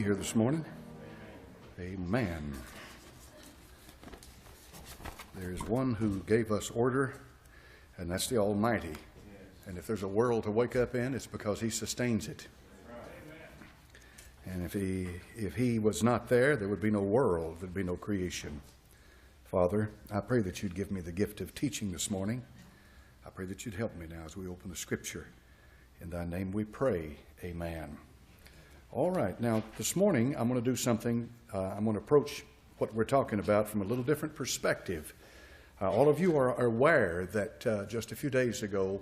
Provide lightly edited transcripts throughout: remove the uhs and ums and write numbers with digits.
Here this morning. Amen. There's one who gave us order, and that's the Almighty. And if there's a world to wake up in, it's because He sustains it. And if he was not there, there would be no world, there'd be no creation. Father, I pray that you'd give me the gift of teaching this morning. I pray that you'd help me now as we open the Scripture. In thy name we pray. Amen. All right, now this morning I'm going to do something. I'm going to approach what we're talking about from a little different perspective. All of you are aware that just a few days ago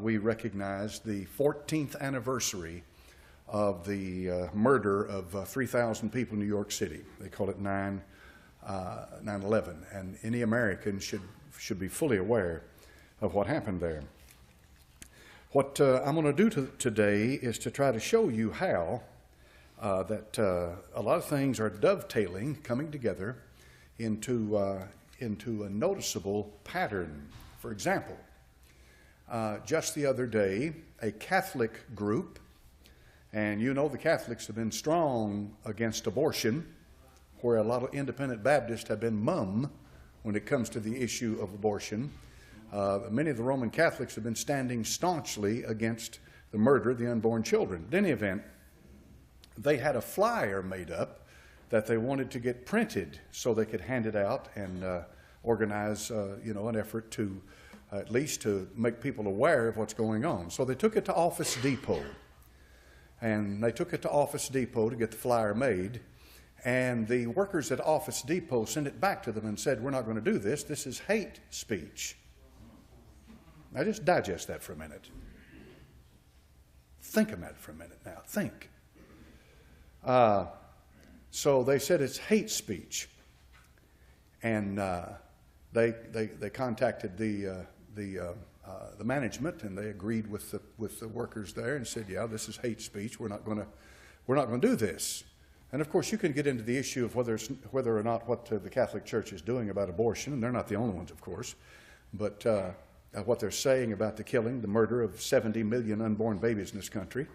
we recognized the 14th anniversary of the murder of 3,000 people in New York City. They call it 9/11, and any American should be fully aware of what happened there. What I'm going to do today is to try to show you how that a lot of things are dovetailing, coming together into a noticeable pattern. For example, just the other day, a Catholic group, and you know the Catholics have been strong against abortion, where a lot of independent Baptists have been mum when it comes to the issue of abortion. Many of the Roman Catholics have been standing staunchly against the murder of the unborn children. In any event, they had a flyer made up that they wanted to get printed so they could hand it out and organize, an effort to at least to make people aware of what's going on. So they took it to Office Depot, and they took it to Office Depot to get the flyer made. And the workers at Office Depot sent it back to them and said, "We're not going to do this. This is hate speech." Now just digest that for a minute. Think about it for a minute now. Think. So they said it's hate speech, and they contacted the management, and they agreed with the workers there and said, "Yeah, this is hate speech. We're not going to do this." And of course, you can get into the issue of whether or not what the Catholic Church is doing about abortion, and they're not the only ones, of course, but what they're saying about the killing, the murder of 70 million unborn babies in this country.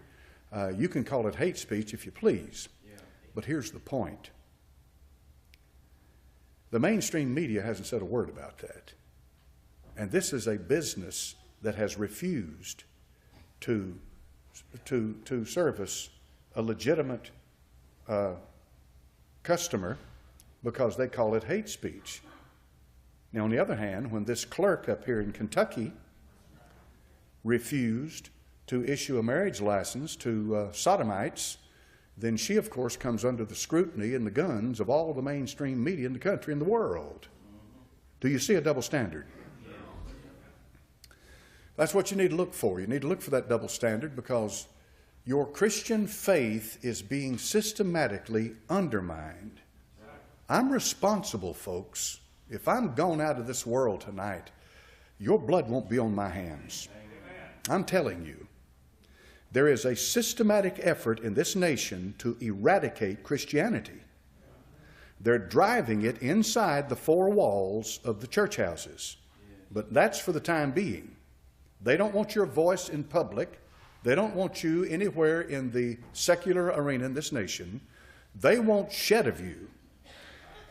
You can call it hate speech if you please, but here's the point. The mainstream media hasn't said a word about that. And this is a business that has refused to service a legitimate customer because they call it hate speech. Now, on the other hand, when this clerk up here in Kentucky refused to issue a marriage license to sodomites, then she, of course, comes under the scrutiny and the guns of all the mainstream media in the country and the world. Do you see a double standard? That's what you need to look for. You need to look for that double standard because your Christian faith is being systematically undermined. I'm responsible, folks. If I'm gone out of this world tonight, your blood won't be on my hands. I'm telling you. There is a systematic effort in this nation to eradicate Christianity. They're driving it inside the four walls of the church houses. But that's for the time being. They don't want your voice in public. They don't want you anywhere in the secular arena in this nation. They want shed of you.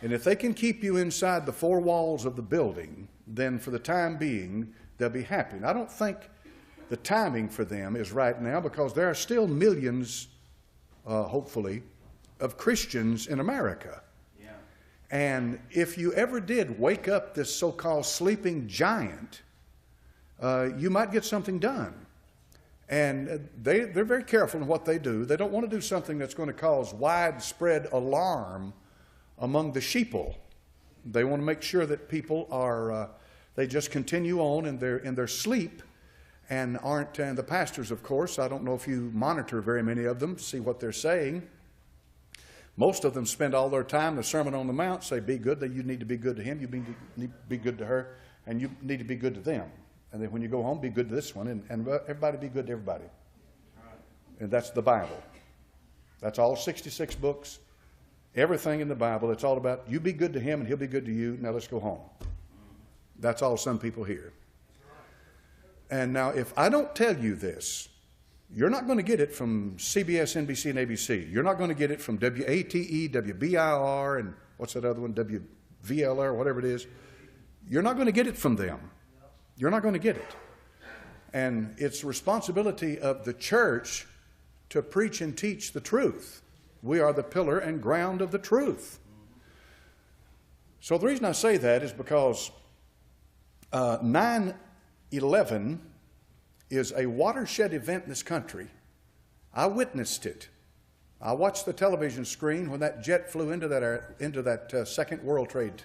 And if they can keep you inside the four walls of the building, then for the time being, they'll be happy. And I don't think the timing for them is right now because there are still millions, hopefully, of Christians in America. Yeah. And if you ever did wake up this so-called sleeping giant, you might get something done. And they're very careful in what they do. They don't want to do something that's going to cause widespread alarm among the sheeple. They want to make sure that people are, they just continue on in their sleep and aren't, and the pastors, of course, I don't know if you monitor very many of them to see what they're saying. Most of them spend all their time, the Sermon on the Mount, say, be good, that you need to be good to him, you need to be good to her, and you need to be good to them. And then when you go home, be good to this one, and everybody be good to everybody. And that's the Bible. That's all 66 books. Everything in the Bible, it's all about you be good to him and he'll be good to you. Now let's go home. That's all some people hear. And now if I don't tell you this, You're not going to get it from CBS, NBC, and ABC. You're not going to get it from WATE, WBIR, and what's that other one, WVLR, whatever it is. You're not going to get it from them. You're not going to get it. And it's the responsibility of the church to preach and teach the truth. We are the pillar and ground of the truth. So the reason I say that is because 9/11 is a watershed event in this country. I witnessed it. I watched the television screen when that jet flew into that Second World Trade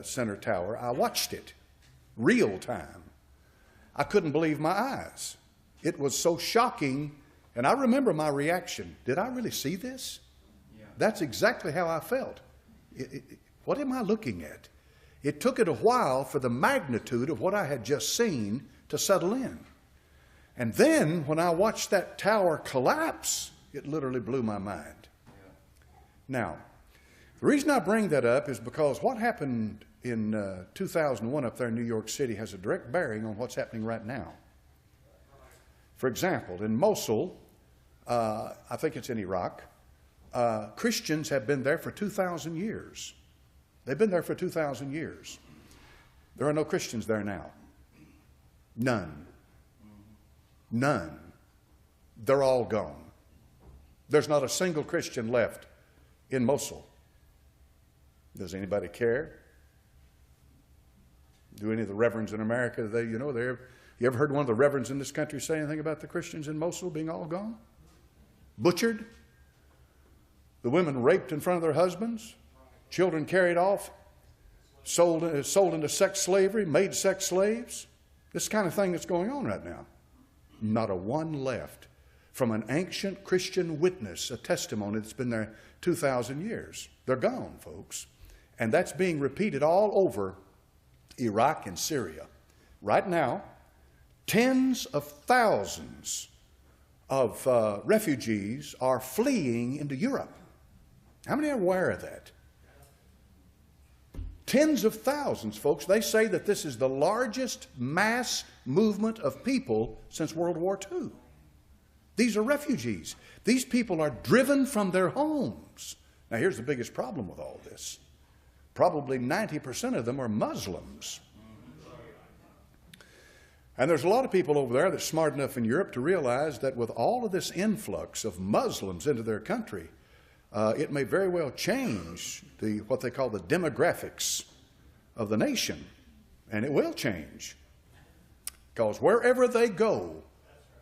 Center tower. I watched it, real time. I couldn't believe my eyes. It was so shocking, and I remember my reaction. Did I really see this? Yeah. That's exactly how I felt. What am I looking at? It took it a while for the magnitude of what I had just seen to settle in. And then when I watched that tower collapse, it literally blew my mind. Yeah. Now, the reason I bring that up is because what happened in 2001 up there in New York City has a direct bearing on what's happening right now. For example, in Mosul, I think it's in Iraq, Christians have been there for 2,000 years. They've been there for 2,000 years. There are no Christians there now. None. None. They're all gone. There's not a single Christian left in Mosul. Does anybody care? Do any of the reverends in America, you ever heard one of the reverends in this country say anything about the Christians in Mosul being all gone? Butchered? The women raped in front of their husbands? Children carried off? Sold into sex slavery? Made sex slaves? This kind of thing that's going on right now. Not a one left. From an ancient Christian witness, a testimony that's been there 2,000 years. They're gone, folks. And that's being repeated all over Iraq and Syria. Right now, tens of thousands of refugees are fleeing into Europe. How many are aware of that? Tens of thousands, folks. They say that this is the largest mass movement of people since World War II. These are refugees. These people are driven from their homes. Now, here's the biggest problem with all this. Probably 90% of them are Muslims. And there's a lot of people over there that's smart enough in Europe to realize that with all of this influx of Muslims into their country, it may very well change what they call the demographics of the nation. And it will change. Because wherever they go,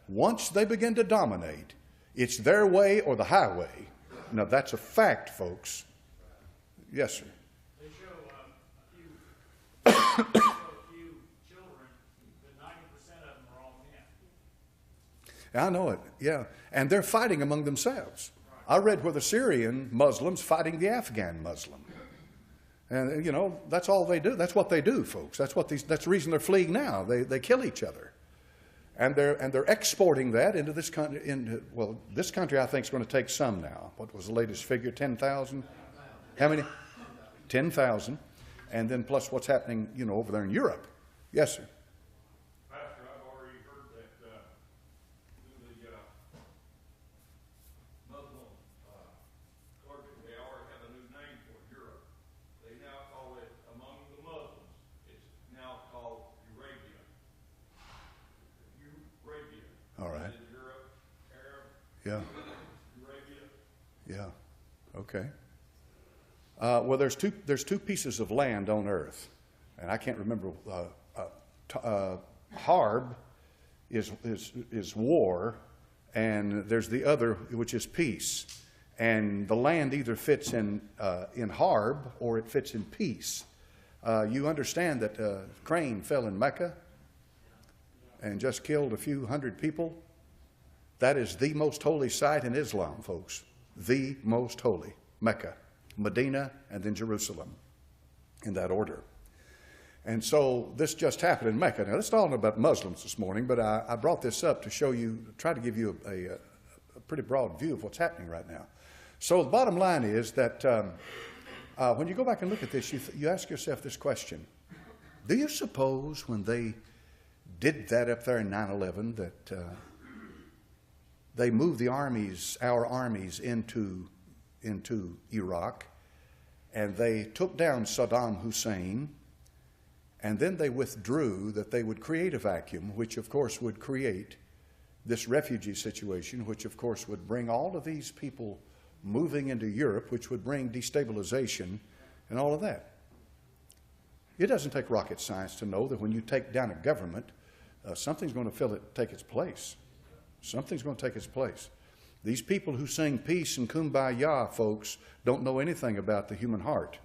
once they begin to dominate, it's their way or the highway. Now, that's a fact, folks. Yes, sir. They show a few children, but 90% of them are all men. I know it, yeah. And they're fighting among themselves. I read where the Syrian Muslims fighting the Afghan Muslim. And, that's all they do. That's what they do, folks. That's the reason they're fleeing now. They kill each other. And they're exporting that into this country. This country, I think, is going to take some now. What was the latest figure? 10,000? How many? 10,000. And then plus what's happening, over there in Europe. Yes, sir. Pastor, I've already heard that the Muslim clergy, they already have a new name for Europe. They now call it, among the Muslims, it's now called Arabia. Arabia. All right. Europe, Arab. Yeah. Arabia. Yeah. Okay. Well, there's two pieces of land on earth, and I can't remember. Harb is war, and there's the other, which is peace. And the land either fits in Harb or it fits in peace. You understand that Crane fell in Mecca and just killed a few hundred people. That is the most holy site in Islam, folks. The most holy. Mecca, Medina, and then Jerusalem, in that order. And so this just happened in Mecca. Now, let's talk about Muslims this morning, but I brought this up to show you, try to give you a pretty broad view of what's happening right now. So the bottom line is that when you go back and look at this, you ask yourself this question. Do you suppose when they did that up there in 9/11 that they moved our armies into Iraq, and they took down Saddam Hussein, and then they withdrew that they would create a vacuum, which of course would create this refugee situation, which of course would bring all of these people moving into Europe, which would bring destabilization and all of that. It doesn't take rocket science to know that when you take down a government, something's going to take its place. Something's going to take its place. These people who sing peace and kumbaya, folks, don't know anything about the human heart.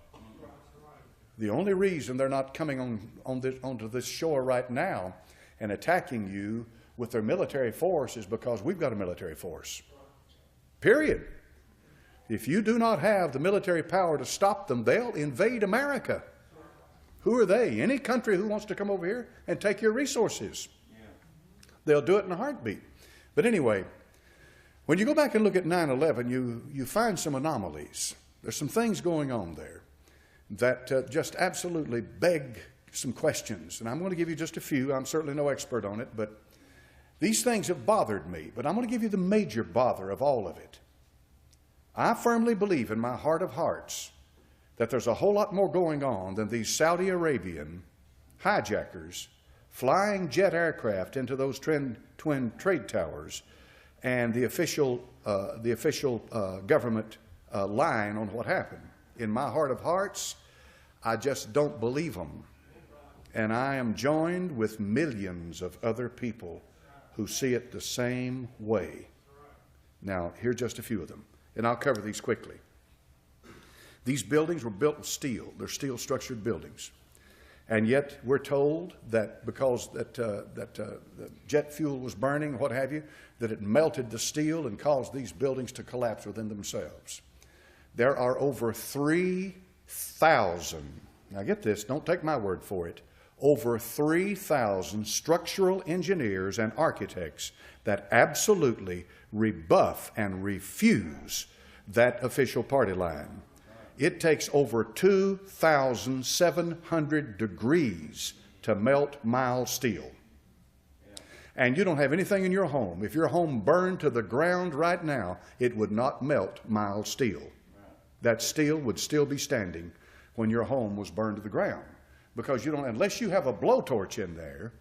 The only reason they're not coming onto this shore right now and attacking you with their military force is because we've got a military force. Period. If you do not have the military power to stop them, they'll invade America. Who are they? Any country who wants to come over here and take your resources. They'll do it in a heartbeat. But anyway, when you go back and look at 9/11, you find some anomalies. There's some things going on there that just absolutely beg some questions. And I'm going to give you just a few. I'm certainly no expert on it, but these things have bothered me. But I'm going to give you the major bother of all of it. I firmly believe in my heart of hearts that there's a whole lot more going on than these Saudi Arabian hijackers flying jet aircraft into those twin trade towers and the official government line on what happened. In my heart of hearts, I just don't believe them. And I am joined with millions of other people who see it the same way. Now, here are just a few of them, and I'll cover these quickly. These buildings were built with steel. They're steel-structured buildings. And yet we're told that because the jet fuel was burning, what have you, that it melted the steel and caused these buildings to collapse within themselves. There are over 3,000, now get this, don't take my word for it, over 3,000 structural engineers and architects that absolutely rebuff and refuse that official party line. It takes over 2,700 degrees to melt mild steel. And you don't have anything in your home. If your home burned to the ground right now, it would not melt mild steel. That steel would still be standing when your home was burned to the ground. Because you don't, unless you have a blowtorch in there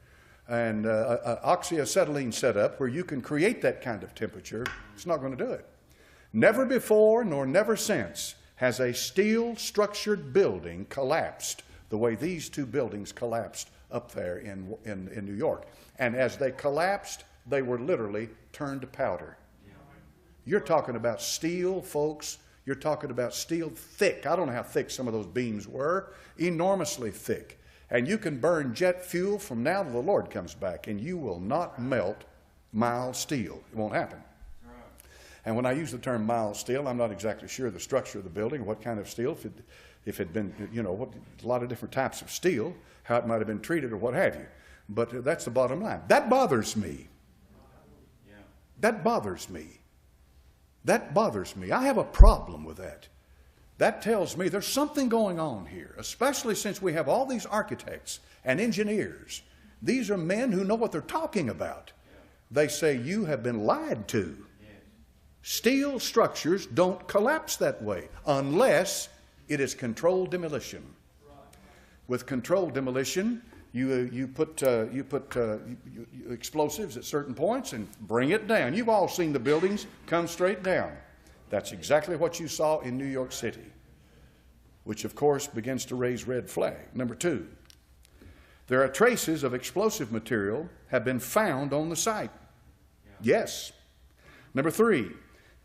and an oxyacetylene setup where you can create that kind of temperature, it's not going to do it. Never before nor never since has a steel-structured building collapsed the way these two buildings collapsed up there in New York. And as they collapsed, they were literally turned to powder. You're talking about steel, folks. You're talking about steel thick. I don't know how thick some of those beams were. Enormously thick. And you can burn jet fuel from now till the Lord comes back, and you will not melt mild steel. It won't happen. And when I use the term mild steel, I'm not exactly sure of the structure of the building, what kind of steel, if it had been, a lot of different types of steel, how it might have been treated or what have you. But that's the bottom line. That bothers me. That bothers me. That bothers me. I have a problem with that. That tells me there's something going on here, especially since we have all these architects and engineers. These are men who know what they're talking about. They say you have been lied to. Steel structures don't collapse that way unless it is controlled demolition. With controlled demolition, you put explosives at certain points and bring it down. You've all seen the buildings come straight down. That's exactly what you saw in New York City, which of course begins to raise red flag. Number two, there are traces of explosive material have been found on the site. Yes. Number three,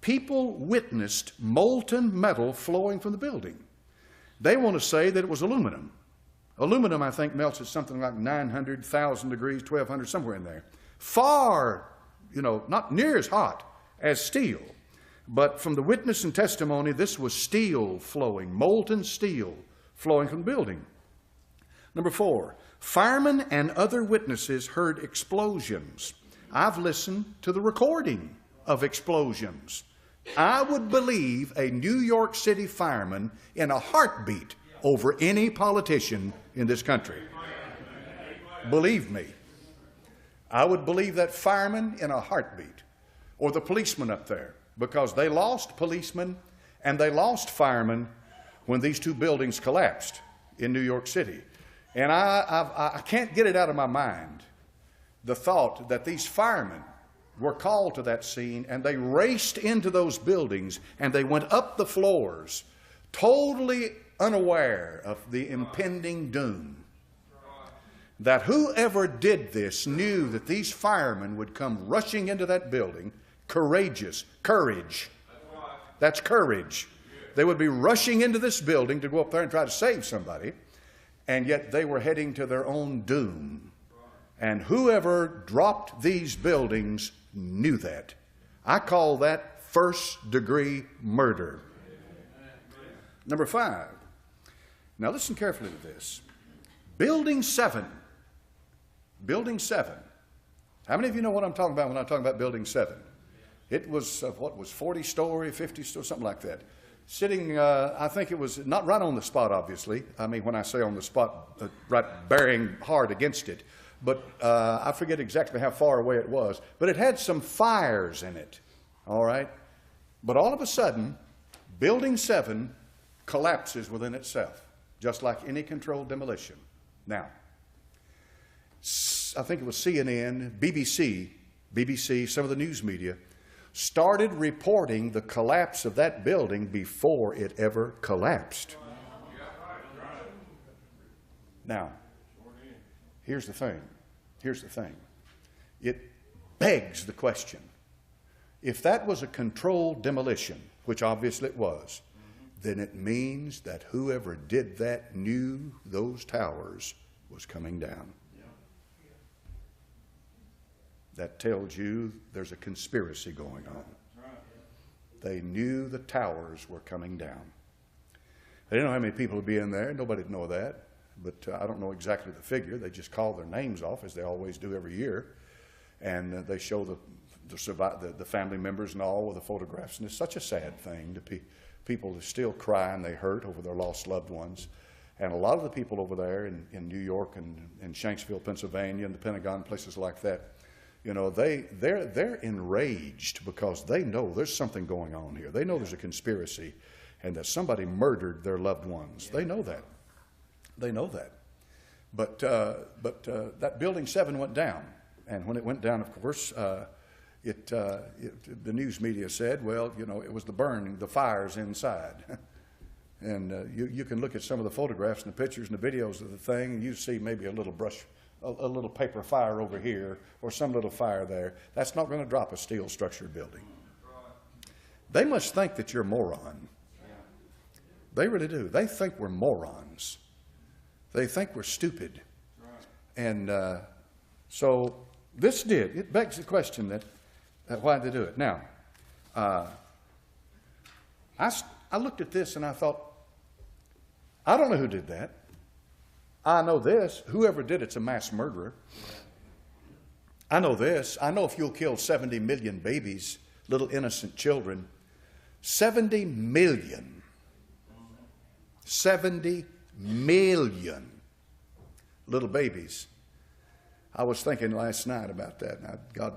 people witnessed molten metal flowing from the building. They want to say that it was aluminum. Aluminum, I think, melts at something like 900, 1,000 degrees, 1,200, somewhere in there. Far, not near as hot as steel. But from the witness and testimony, this was steel flowing, molten steel flowing from the building. Number four, firemen and other witnesses heard explosions. I've listened to the recording of explosions. I would believe a New York City fireman in a heartbeat over any politician in this country. Believe me. I would believe that fireman in a heartbeat or the policemen up there, because they lost policemen and they lost firemen when these two buildings collapsed in New York City. And I can't get it out of my mind, the thought that these firemen were called to that scene and they raced into those buildings and they went up the floors, totally unaware of the impending doom. That whoever did this knew that these firemen would come rushing into that building, courageous, courage. That's courage. They would be rushing into this building to go up there and try to save somebody, and yet they were heading to their own doom. And whoever dropped these buildings knew that. I call that first-degree murder. Number 5. Now listen carefully to this. Building 7. Building 7. How many of you know what I'm talking about when I'm talking about Building 7? It was, 40-story, 50-story, something like that. Sitting, I think it was not right on the spot, obviously. I mean, when I say on the spot, right bearing hard against it. But I forget exactly how far away it was. But it had some fires in it, all right? But all of a sudden, Building 7 collapses within itself, just like any controlled demolition. Now, I think it was CNN, BBC, some of the news media, started reporting the collapse of that building before it ever collapsed. Now, here's the thing. It begs the question. If that was a controlled demolition, which obviously it was, then it means that whoever did that knew those towers was coming down. That tells you there's a conspiracy going on. They knew the towers were coming down. They didn't know how many people would be in there. Nobody'd know that. But I don't know exactly the figure. They just call their names off, as they always do every year. And they show the family members and all with the photographs. And it's such a sad thing to people still cry and they hurt over their lost loved ones. And a lot of the people over there in New York and in Shanksville, Pennsylvania, and the Pentagon, places like that, you know, they're enraged because they know there's something going on here. They know there's a conspiracy and that somebody murdered their loved ones. They know that. They know that. But that Building 7 went down. And when it went down, of course, the news media said, well, you know, it was the fires inside. And you can look at some of the photographs and the pictures and the videos of the thing, and you see maybe a little paper fire over here or some little fire there. That's not going to drop a steel structured building. They must think that you're a moron. They really do. They think we're morons. They think we're stupid. And so it begs the question that why did they do it? Now, I looked at this and I thought, I don't know who did that. I know this. Whoever did it's a mass murderer. I know this. I know if you'll kill 70 million babies, little innocent children, 70 million. 70 million little babies. I was thinking last night about that. Now, God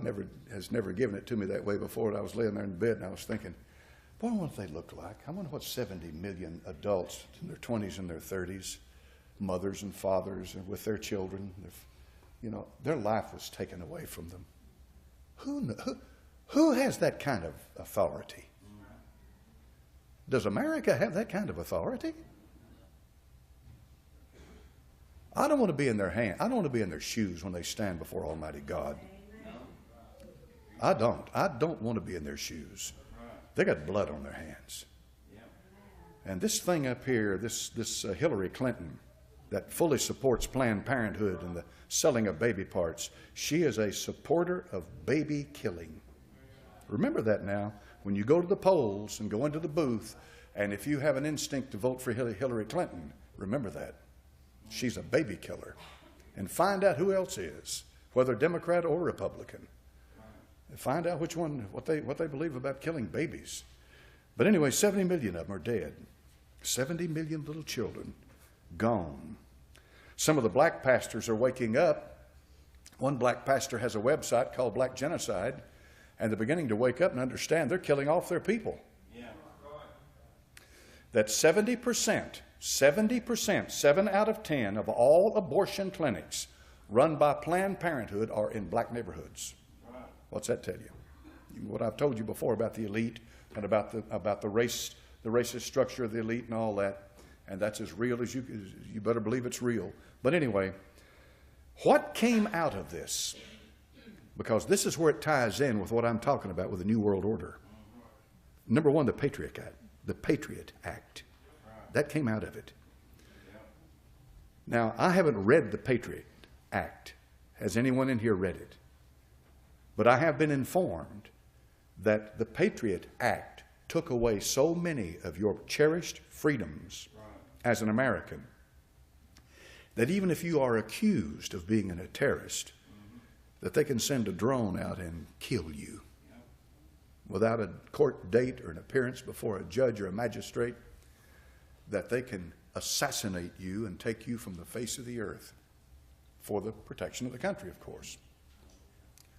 has never given it to me that way before. And I was laying there in bed and I was thinking, boy, I wonder what they look like. I wonder what 70 million adults in their 20s and their 30s, mothers and fathers and with their children, their life was taken away from them. Who has that kind of authority? Does America have that kind of authority? I don't want to be in their hand. I don't want to be in their shoes when they stand before Almighty God. I don't want to be in their shoes. They got blood on their hands. And this thing up here, this Hillary Clinton, that fully supports Planned Parenthood and the selling of baby parts, she is a supporter of baby killing. Remember that now. When you go to the polls and go into the booth, and if you have an instinct to vote for Hillary Clinton, remember that. She's a baby killer. And find out who else is, whether Democrat or Republican. Find out what they believe about killing babies. But anyway, 70 million of them are dead. 70 million little children gone. Some of the black pastors are waking up. One black pastor has a website called Black Genocide, And they're beginning to wake up and understand they're killing off their people. Yeah. That 70%, 7 out of 10 of all abortion clinics run by Planned Parenthood are in black neighborhoods. Right. What's that tell you? What I've told you before about the elite and about the racist structure of the elite and all that, and that's as real as you better believe it's real. But anyway, what came out of this? Because this is where it ties in with what I'm talking about with the New World Order. Number one, the Patriot Act. The Patriot Act. That came out of it. Now, I haven't read the Patriot Act. Has anyone in here read it? But I have been informed that the Patriot Act took away so many of your cherished freedoms as an American that even if you are accused of being a terrorist, that they can send a drone out and kill you without a court date or an appearance before a judge or a magistrate, that they can assassinate you and take you from the face of the earth for the protection of the country, of course,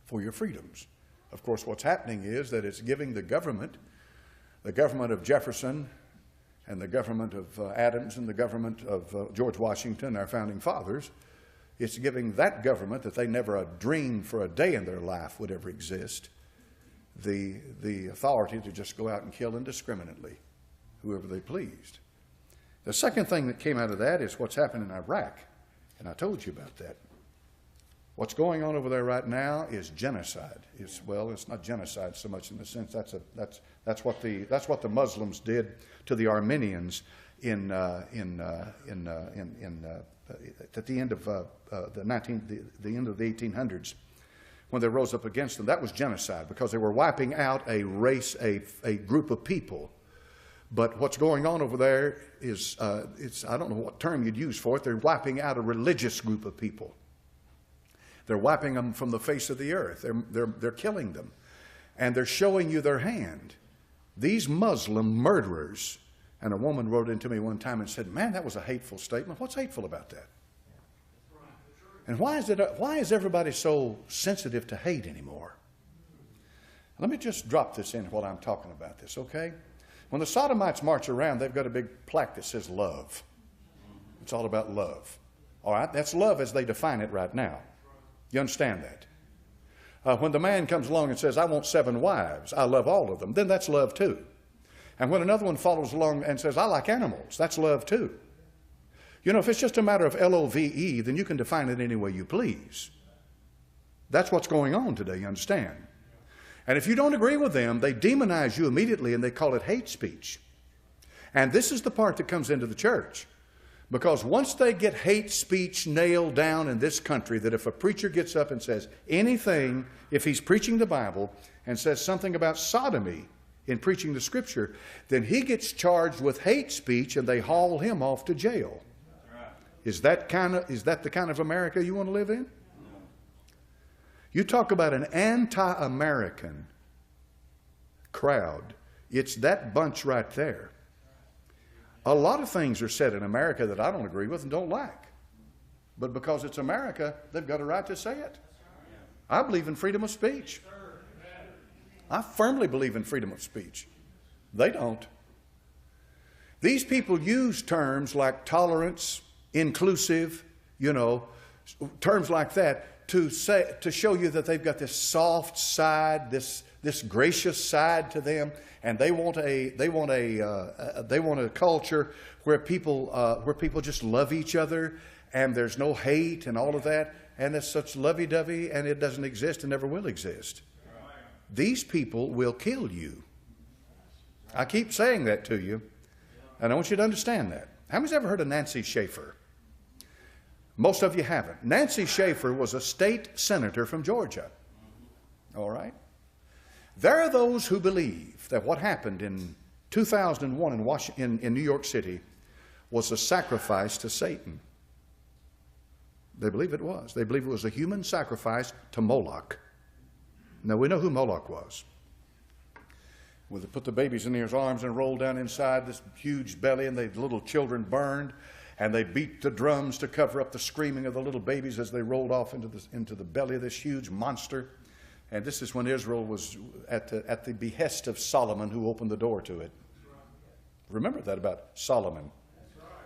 for your freedoms. Of course, what's happening is that it's giving the government of Jefferson and the government of Adams and the government of George Washington, our founding fathers, it's giving that government that they never dreamed for a day in their life would ever exist, the authority to just go out and kill indiscriminately whoever they pleased. The second thing that came out of that is what's happened in Iraq, and I told you about that. What's going on over there right now is genocide. It's not genocide so much in the sense that's what the Muslims did to the Armenians at the end of the end of the 1800s, when they rose up against them. That was genocide because they were wiping out a race, a group of people. But what's going on over there is, I don't know what term you'd use for it. They're wiping out a religious group of people. They're wiping them from the face of the earth. They're killing them. And they're showing you their hand. These Muslim murderers, and a woman wrote into me one time and said, man, that was a hateful statement. What's hateful about that? And why is everybody so sensitive to hate anymore? Let me just drop this in while I'm talking about this, okay? When the Sodomites march around, they've got a big plaque that says love. It's all about love. All right? That's love as they define it right now. You understand that? When the man comes along and says, I want 7 wives, I love all of them, then that's love too. And when another one follows along and says, I like animals, that's love too. You know, if it's just a matter of L-O-V-E, then you can define it any way you please. That's what's going on today, you understand? And if you don't agree with them, they demonize you immediately and they call it hate speech. And this is the part that comes into the church. Because once they get hate speech nailed down in this country, that if a preacher gets up and says anything, if he's preaching the Bible and says something about sodomy in preaching the Scripture, then he gets charged with hate speech and they haul him off to jail. Is that the kind of America you want to live in? You talk about an anti-American crowd. It's that bunch right there. A lot of things are said in America that I don't agree with and don't like. But because it's America, they've got a right to say it. I believe in freedom of speech. I firmly believe in freedom of speech. They don't. These people use terms like tolerance, inclusive, terms like that to show you that they've got this soft side, this gracious side to them, and they want a culture where people just love each other and there's no hate and all of that, and it's such lovey-dovey, and it doesn't exist and never will exist. These people will kill you. I keep saying that to you, and I want you to understand that. How many's ever heard of Nancy Schaefer? Most of you haven't. Nancy Schaefer was a state senator from Georgia. All right? There are those who believe that what happened in 2001 in New York City was a sacrifice to Satan. They believe it was. They believe it was a human sacrifice to Moloch. Now, we know who Moloch was. Well, they put the babies in his arms and rolled down inside this huge belly, and the little children burned, and they beat the drums to cover up the screaming of the little babies as they rolled off into the belly of this huge monster. And this is when Israel was at the behest of Solomon, who opened the door to it. Remember that about Solomon.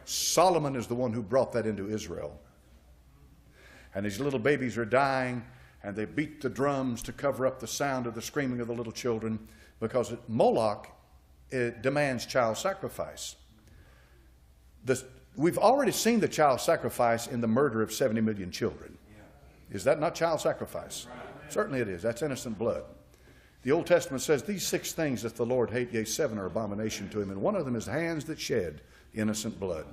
Solomon is the one who brought that into Israel. And these little babies are dying, and they beat the drums to cover up the sound of the screaming of the little children, because Moloch demands child sacrifice. We've already seen the child sacrifice in the murder of 70 million children. Is that not child sacrifice? Certainly it is. That's innocent blood. The Old Testament says these 6 things that the Lord hate, yea, 7 are abomination to him. And one of them is hands that shed innocent blood.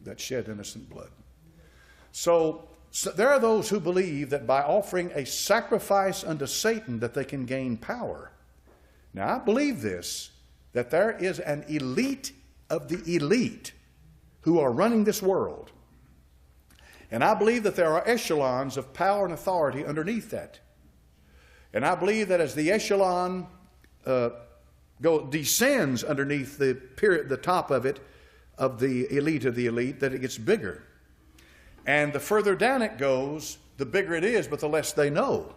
That shed innocent blood. So there are those who believe that by offering a sacrifice unto Satan that they can gain power. Now I believe this, that there is an elite of the elite who are running this world. And I believe that there are echelons of power and authority underneath that. And I believe that as the echelon descends underneath the top of it, of the elite, that it gets bigger. And the further down it goes, the bigger it is, but the less they know.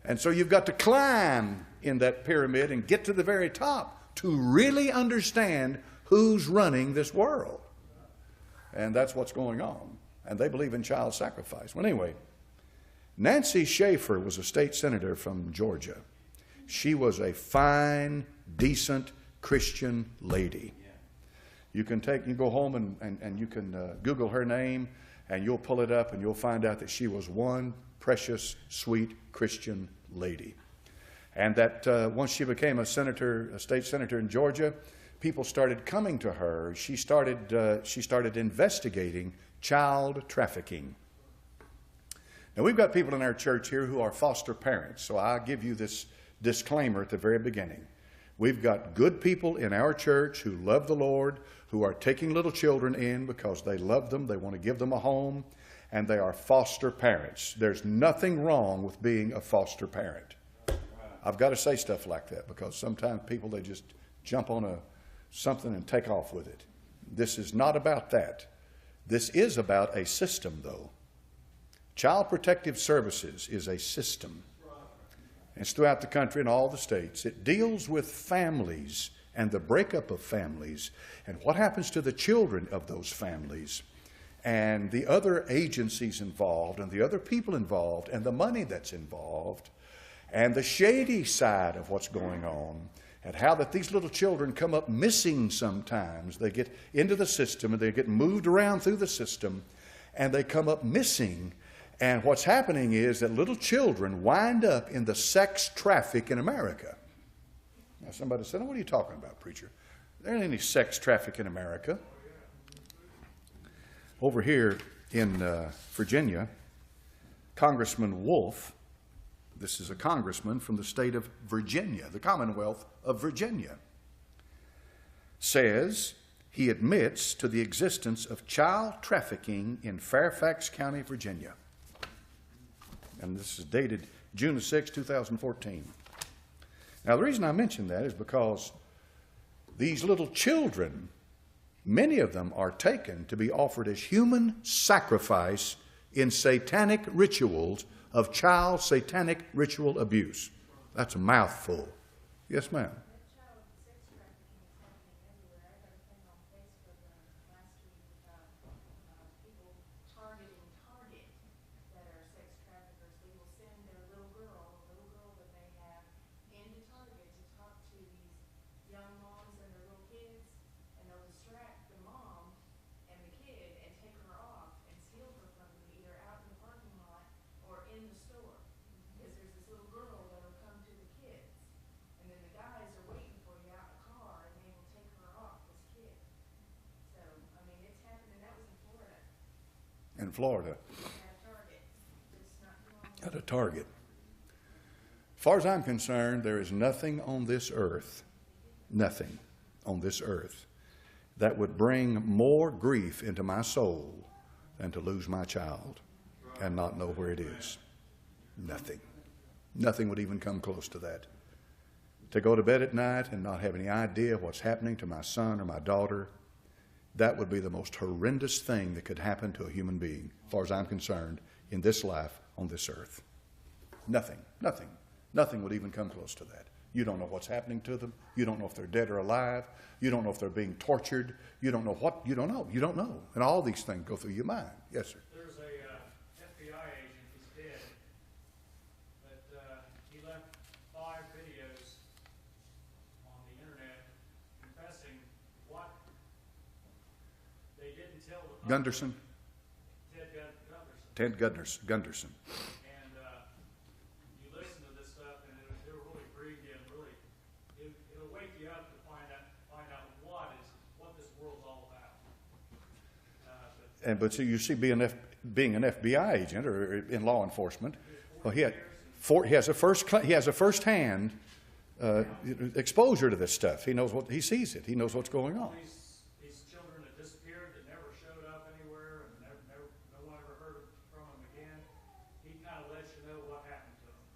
And so you've got to climb in that pyramid and get to the very top to really understand who's running this world. And that's what's going on. And they believe in child sacrifice. Well, anyway, Nancy Schaefer was a state senator from Georgia. She was a fine, decent Christian lady. You can go home and you can Google her name, and you'll pull it up and you'll find out that she was one precious, sweet Christian lady. And that once she became a state senator in Georgia, people started coming to her. She started investigating child trafficking. Now, we've got people in our church here who are foster parents, so I'll give you this disclaimer at the very beginning. We've got good people in our church who love the Lord, who are taking little children in because they love them, they want to give them a home, and they are foster parents. There's nothing wrong with being a foster parent. I've got to say stuff like that because sometimes people, they just jump on something and take off with it. This is not about that. This is about a system, though. Child Protective Services is a system. It's throughout the country in all the states. It deals with families and the breakup of families and what happens to the children of those families and the other agencies involved and the other people involved and the money that's involved and the shady side of what's going on and how that these little children come up missing sometimes. They get into the system and they get moved around through the system and they come up missing. And what's happening is that little children wind up in the sex traffic in America. Now somebody said, "What are you talking about, preacher? There ain't any sex traffic in America." Over here in Virginia, Congressman Wolf, this is a congressman from the state of Virginia, the Commonwealth of Virginia, says he admits to the existence of child trafficking in Fairfax County, Virginia. And this is dated June 6, 2014. Now, the reason I mention that is because these little children, many of them are taken to be offered as human sacrifice in satanic rituals of child satanic ritual abuse. That's a mouthful. Yes, ma'am. In Florida. At a Target. As far as I'm concerned, there is nothing on this earth that would bring more grief into my soul than to lose my child and not know where it is. Nothing. Nothing would even come close to that. To go to bed at night and not have any idea what's happening to my son or my daughter, that would be the most horrendous thing that could happen to a human being, as far as I'm concerned, in this life on this earth. Nothing, nothing, nothing would even come close to that. You don't know what's happening to them. You don't know if they're dead or alive. You don't know if they're being tortured. You don't know what. You don't know. You don't know. And all these things go through your mind. Yes, sir. There's a FBI agent. He's dead, but he left 5 videos on the internet confessing what they didn't tell the public. Gunderson. Ted Gunderson. Ted Gunderson. And you listen to this stuff, and it'll really grieve you, and really it'll wake you up to find out what this world's all about. But so you see, being an FBI agent or in law enforcement, well, he has a first-hand exposure to this stuff. He knows he sees it. He knows what's going on. These children that disappeared, that never showed up anywhere, and no one ever heard from them again. He kind of lets you know what happened to them.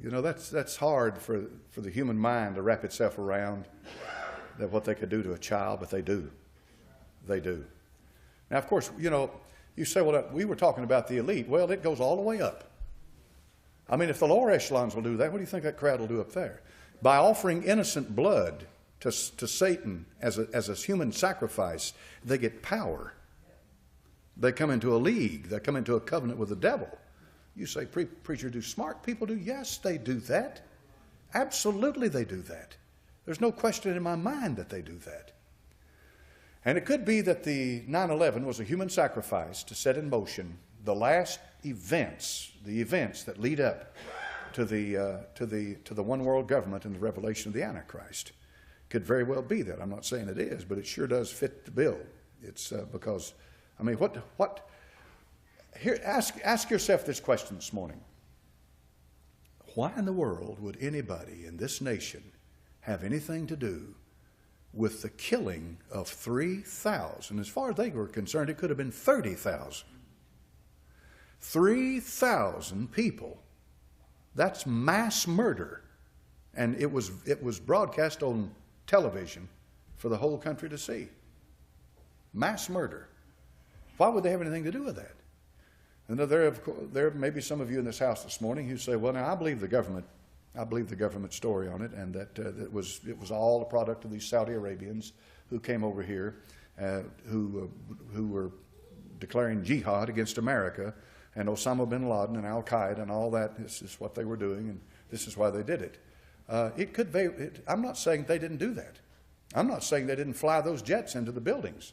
You know, that's hard for the human mind to wrap itself around, that what they could do to a child, but they do. They do. Now, of course, you know, you say, well, we were talking about the elite. Well, it goes all the way up. I mean, if the lower echelons will do that, what do you think that crowd will do up there? By offering innocent blood to Satan as a human sacrifice, they get power. They come into a league. They come into a covenant with the devil. You say, preacher, do smart people do? Yes, they do that. Absolutely they do that. There's no question in my mind that they do that. And it could be that the 9/11 was a human sacrifice to set in motion the last events, the events that lead up to the one world government and the revelation of the Antichrist. Could very well be that. I'm not saying it is, but it sure does fit the bill. It's because, I mean, what? Here, ask yourself this question this morning. Why in the world would anybody in this nation have anything to do with the killing of 3,000? As far as they were concerned, it could have been 30,000. 3,000 people. That's mass murder. And it was broadcast on television for the whole country to see. Mass murder. Why would they have anything to do with that? And there may be some of you in this house this morning who say, well, now I believe the government story on it, and that it was all a product of these Saudi Arabians who came over here, who were declaring jihad against America, and Osama bin Laden and Al Qaeda and all that. This is what they were doing, and this is why they did it. I'm not saying they didn't do that. I'm not saying they didn't fly those jets into the buildings.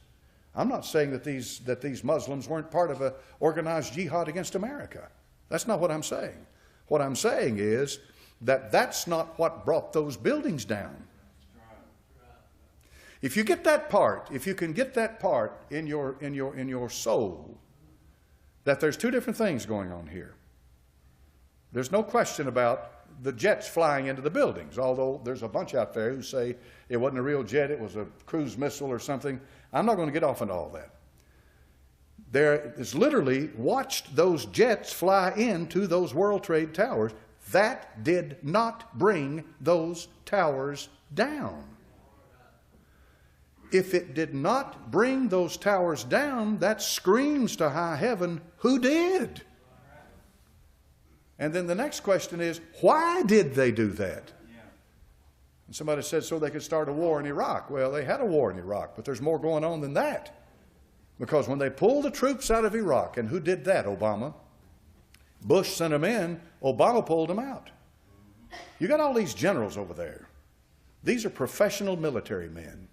I'm not saying that these Muslims weren't part of an organized jihad against America. That's not what I'm saying. What I'm saying is that that's not what brought those buildings down. If you get that part, if you can get that part in your soul, that there's two different things going on here. There's no question about the jets flying into the buildings, although there's a bunch out there who say it wasn't a real jet, it was a cruise missile or something. I'm not going to get off into all that. There is literally watched those jets fly into those World Trade Towers. That did not bring those towers down. If it did not bring those towers down, that screams to high heaven, who did? And then the next question is, why did they do that? And somebody said so they could start a war in Iraq. Well, they had a war in Iraq, but there's more going on than that. Because when they pulled the troops out of Iraq, and who did that? Obama. Bush sent them in, Obama pulled them out. You got all these generals over there. These are professional military men.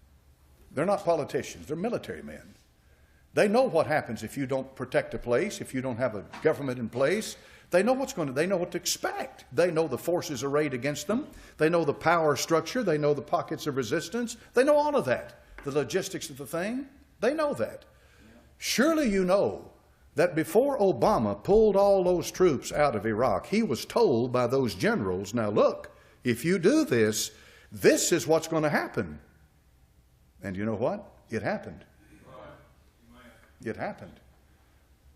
They're not politicians, they're military men. They know what happens if you don't protect a place, if you don't have a government in place. They know they know what to expect. They know the forces arrayed against them. They know the power structure. They know the pockets of resistance. They know all of that. The logistics of the thing, they know that. Surely you know that before Obama pulled all those troops out of Iraq, he was told by those generals, now look, if you do this, this is what's going to happen. And you know what? It happened. It happened.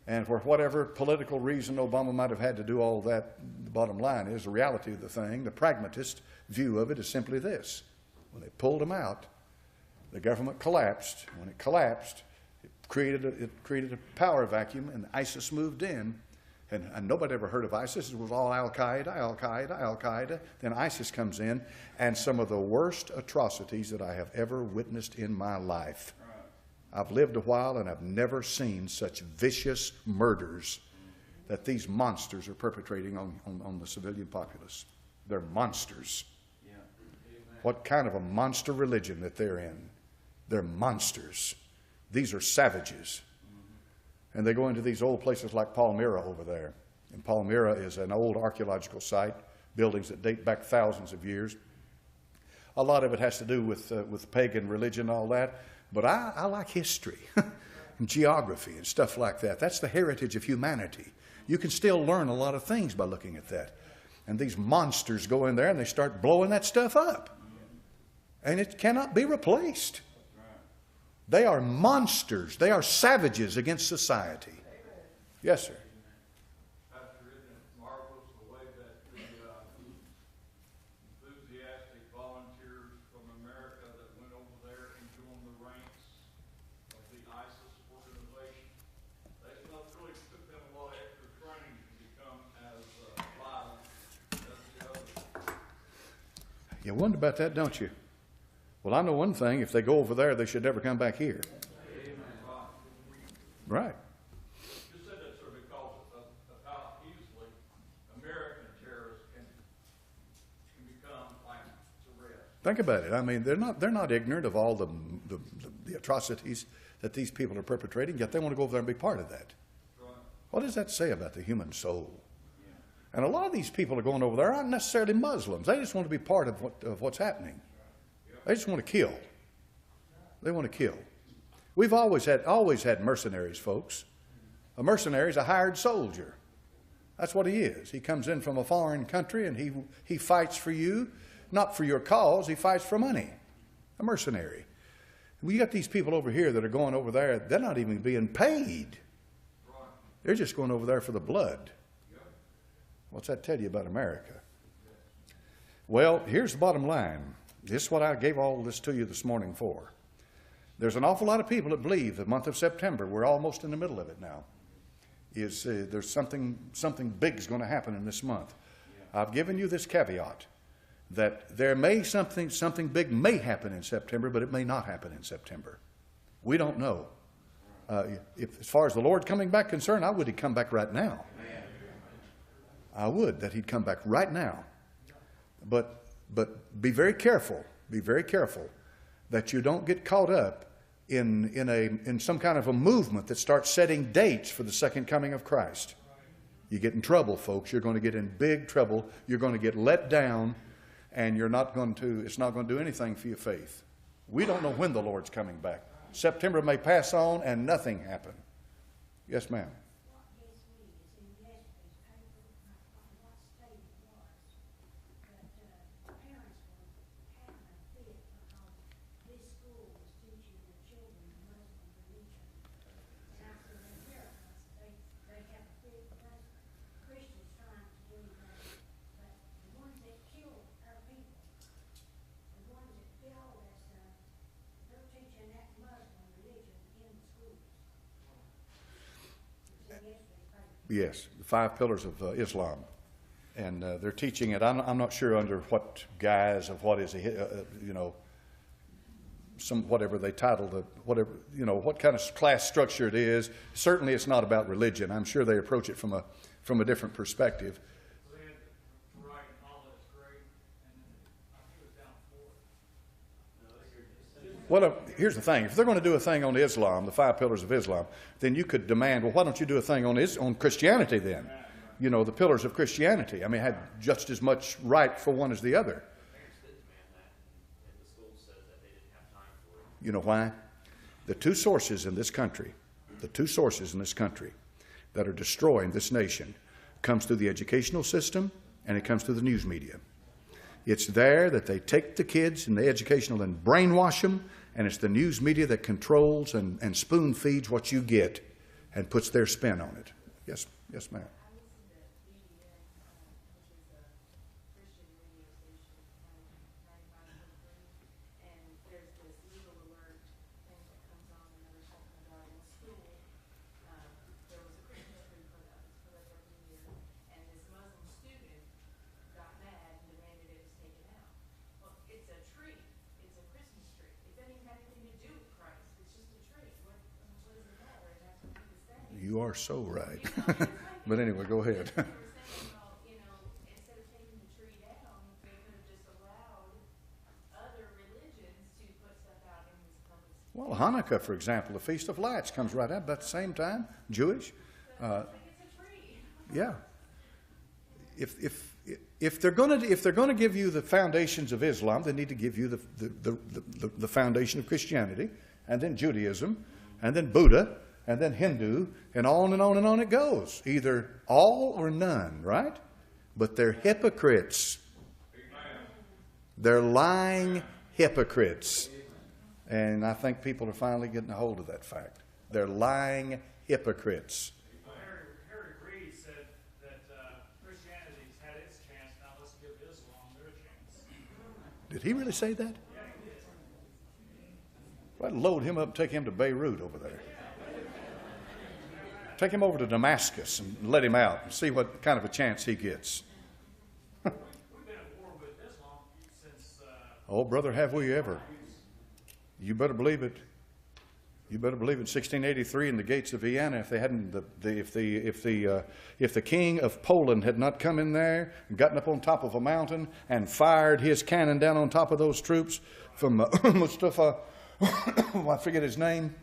And for whatever political reason Obama might have had to do all that, the bottom line is the reality of the thing, the pragmatist view of it is simply this. When they pulled them out, the government collapsed. When it collapsed, it created a power vacuum, and ISIS moved in, And nobody ever heard of ISIS. It was all Al-Qaeda, Al-Qaeda, Al-Qaeda. Then ISIS comes in, and some of the worst atrocities that I have ever witnessed in my life. I've lived a while, and I've never seen such vicious murders that these monsters are perpetrating on the civilian populace. They're monsters. Yeah. What kind of a monster religion that they're in? They're monsters. These are savages. And they go into these old places like Palmyra over there. And Palmyra is an old archaeological site, buildings that date back thousands of years. A lot of it has to do with pagan religion and all that. But I like history and geography and stuff like that. That's the heritage of humanity. You can still learn a lot of things by looking at that. And these monsters go in there and they start blowing that stuff up. And it cannot be replaced. They are monsters. They are savages against society. Yes, sir. Pastor, isn't it marvelous the way that the enthusiastic volunteers from America that went over there and joined the ranks of the ISIS organization, they really took them a lot of extra training to become as violent as the others. You wonder about that, don't you? Well, I know one thing. If they go over there, they should never come back here. Right. You said that, sir, because of how easily American terrorists can become like the rest. Think about it. I mean, they're not ignorant of all the atrocities that these people are perpetrating, yet they want to go over there and be part of that. Right. What does that say about the human soul? Yeah. And a lot of these people are going over there aren't necessarily Muslims. They just want to be part of what's happening. They just want to kill. They want to kill. We've always had mercenaries, folks. A mercenary is a hired soldier. That's what he is. He comes in from a foreign country and he fights for you, not for your cause. He fights for money. A mercenary. We got these people over here that are going over there. They're not even being paid. They're just going over there for the blood. What's that tell you about America? Well, here's the bottom line. This is what I gave all this to you this morning for. There's an awful lot of people that believe the month of September, we're almost in the middle of it now, there's something big is going to happen in this month. I've given you this caveat that there may something big may happen in September, but it may not happen in September. We don't know. As far as the Lord coming back concerned, I would he'd come back right now. I would that he'd come back right now. But be very careful. Be very careful that you don't get caught up in some kind of a movement that starts setting dates for the second coming of Christ. You get in trouble, folks. You're going to get in big trouble. You're going to get let down, and it's not going to do anything for your faith. We don't know when the Lord's coming back. September may pass on and nothing happen. Yes, ma'am. Yes, the 5 pillars of Islam. And they're teaching it. I'm not sure under what guise of what is, whatever they titled it, what kind of class structure it is. Certainly it's not about religion. I'm sure they approach it from a different perspective. Well, here's the thing. If they're going to do a thing on Islam, the 5 pillars of Islam, then you could demand, well, why don't you do a thing on Christianity then? The pillars of Christianity. I mean, had just as much right for one as the other. You know why? The two sources in this country that are destroying this nation comes through the educational system and it comes through the news media. It's there that they take the kids in the educational and brainwash them, and it's the news media that controls and spoon feeds what you get and puts their spin on it. Yes, ma'am. you are so right. But anyway, go ahead. They were saying, well, you know, instead of taking the tree down, they could have just allowed other religions to put stuff out in this public. Well, Hanukkah, for example, the Feast of Lights comes right out about the same time, Jewish. Like it's a tree. Yeah. If they're going to give you the foundations of Islam, they need to give you the foundation of Christianity, and then Judaism, and then Buddha, and then Hindu, and on and on and on it goes. Either all or none, right? But they're hypocrites. They're lying hypocrites. And I think people are finally getting a hold of that fact. They're lying hypocrites. Harry Reid said that Christianity's had its chance, now let's give Islam their chance. Did he really say that? Yeah, he did. I'd load him up and take him to Beirut over there. Take him over to Damascus and let him out and see what kind of a chance he gets. We've been at war with Islam since... Oh, brother, have we ever? You better believe it. You better believe it. 1683 in the gates of Vienna, if they hadn't, if the king of Poland had not come in there and gotten up on top of a mountain and fired his cannon down on top of those troops from Mustafa, I forget his name,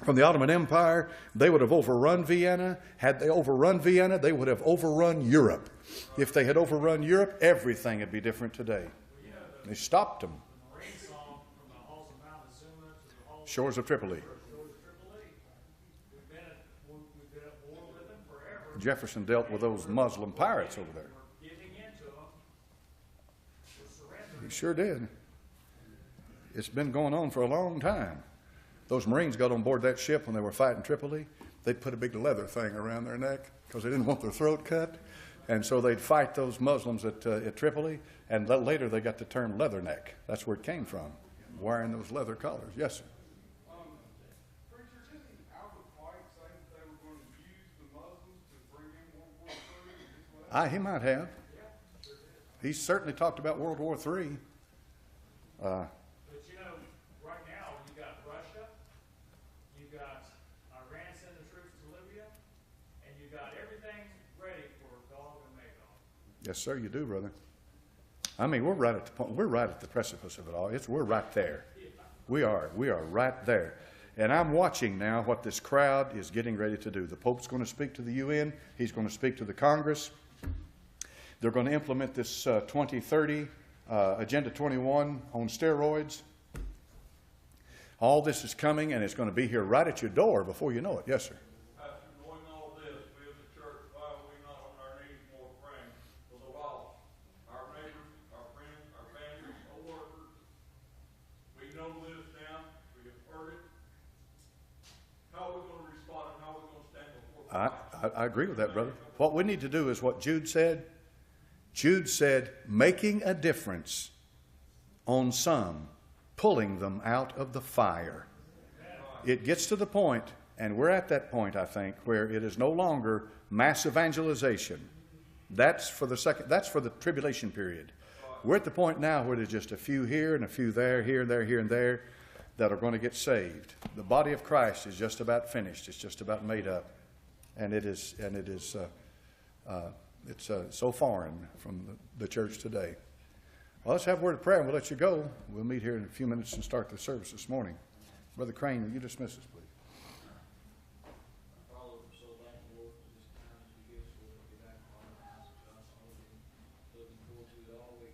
from the Ottoman Empire, they would have overrun Vienna. Had they overrun Vienna, they would have overrun Europe. If they had overrun Europe, everything would be different today. They stopped them. Shores of Tripoli. We've been at war with them forever. Jefferson dealt with those Muslim pirates over there. We're giving in to them. We're surrendering. He sure did. It's been going on for a long time. Those Marines got on board that ship when they were fighting Tripoli. They put a big leather thing around their neck because they didn't want their throat cut. And so they'd fight those Muslims at Tripoli, and later they got the term leatherneck. That's where it came from, wearing those leather collars. Yes, sir. Preacher, didn't Albert White say that they were going to use the Muslims to bring in World War III? He might have. He certainly talked about World War III. But you know, right now, you got Russia, you got Iran sending troops to Libya, and you got everything ready for Gog and Magog. Yes, sir, you do, brother. I mean, we're right at the point. We're right at the precipice of it all. We're right there. We are right there. And I'm watching now what this crowd is getting ready to do. The Pope's going to speak to the UN. He's going to speak to the Congress. They're going to implement this 2030 Agenda 21 on steroids. All this is coming, and it's going to be here right at your door before you know it. Yes, sir. After knowing all this, we as a church, why are we not on our knees more praying for the lost, our neighbors, our friends, our families, co-workers? We know this now. We have heard it. How are we going to respond, and how are we going to stand before God? I agree with that, brother. What we need to do is what Jude said. Jude said, making a difference on some, pulling them out of the fire. It gets to the point, and we're at that point, I think, where it is no longer mass evangelization. That's for the tribulation period. We're at the point now where there's just a few here and a few there, here and there, here and there, that are going to get saved. The body of Christ is just about finished. It's just about made up. And it's so foreign from the church today. Well, let's have a word of prayer and we'll let you go. We'll meet here in a few minutes and start the service this morning. Brother Crane, will you dismiss us, please? Father, we're so thankful, Lord, for this time that you give us, Lord, to get back on our house, to us, Lord, and looking forward to it all week.